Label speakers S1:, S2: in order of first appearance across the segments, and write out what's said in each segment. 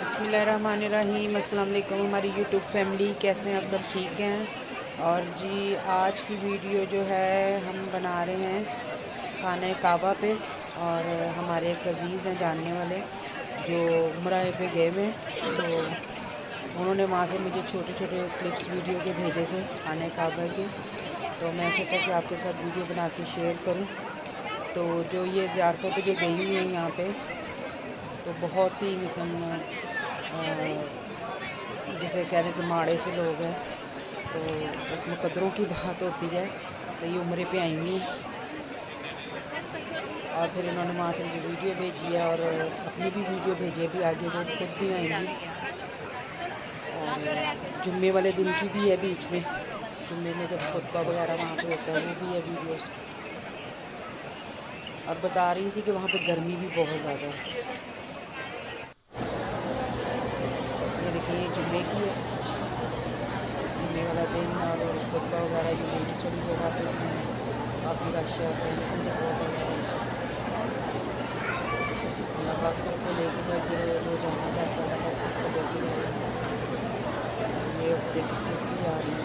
S1: बिस्मिल्लाहिर्रहमानिर्रहीम। अस्सलाम वालेकुम हमारी यूट्यूब फैमिली, कैसे हैं आप सब? ठीक हैं। और जी आज की वीडियो जो है हम बना रहे हैं खाने काबा पे। और हमारे एक अज़ीज़ हैं जानने वाले जो उम्रा पे गए हुए हैं, तो उन्होंने वहाँ से मुझे छोटे छोटे क्लिप्स वीडियो के भेजे थे खाने काबा के। तो मैं सोचा कि आपके साथ वीडियो बना के शेयर करूं। तो जो ये ज़ियारतों पे जो गई हुई हैं यहाँ पे, तो बहुत ही मिसन जिसे कहने के माड़े से लोग हैं, तो बस मुकद्दरों की बात होती है। तो ये उम्रे पे आई हुई हैं और फिर इन्होंने वहाँ से मुझे वीडियो भेजी है और अपनी भी वीडियो भेजी है। भी आगे वो खुद भी आएंगी और जुम्मे वाले दिन की भी है, बीच में जुम्मे में जब खुतबा वगैरह वहाँ पे होता है वो भी है वीडियोस। और बता रही थी कि वहाँ पे गर्मी भी बहुत ज़्यादा है। ये देखिए ये जुम्मे की है, जुम्मे वाला दिन और खुतबा वगैरह ये लेडीज़ वाली जगह पे भी काफ़ी रश है, जेंट्स में भी बहुत ज़्यादा रश है। अल्लाह पाक सबको लेके जाए, जो जाना चाहता है अल्लाह पाक सबको लेके जाए। ये देखिए भी आ रही है।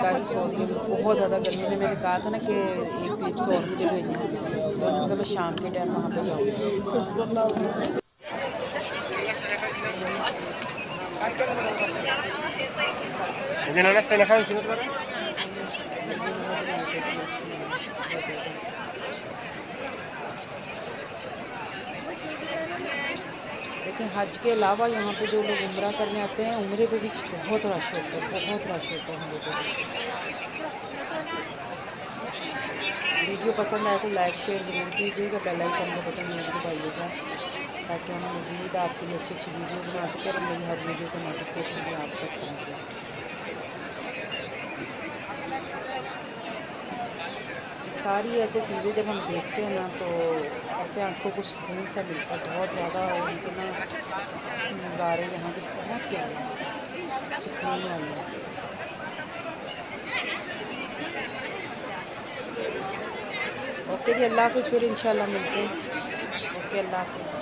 S1: काशी सऊदी में बहुत ज़्यादा गर्मी में मैंने कहा था ना कि एक क्लिप्स और मुझे भेजें, तो उन्होंने कहा मैं शाम के टाइम वहाँ पे जाऊँगी। ये उन्होंने बनाए थे क्लिप्स में बहुत ज़्यादा। देखें हज के अलावा यहाँ पे जो लोग उम्रा करने आते हैं, उम्रे पे भी बहुत रश होता है, बहुत रश होता है उम्रे पे भी। वीडियो पसंद आए तो लाइक शेयर ज़रूर कीजिएगा, बेल आइकन का बटन ज़रूर दबाइएगा ताकि हम मज़ीद आपके लिए अच्छी अच्छी वीडियो बना सकें और मेरी हर वीडियो का नोटिफिकेशन भी आप तक पहुँचे। ये सारी ऐसी चीज़ें जब हम देखते हैं ना, तो ऐसे आंखों को सुकून सा मिलता है बहुत ज़्यादा। इनके ना नज़ारे यहाँ के बहुत प्यारे हैं, सुकून वाले हैं। ओके जी, अल्लाह हाफ़िज़, फिर इंशाल्लाह मिलते हैं। ओके, अल्लाह हाफ़िज़।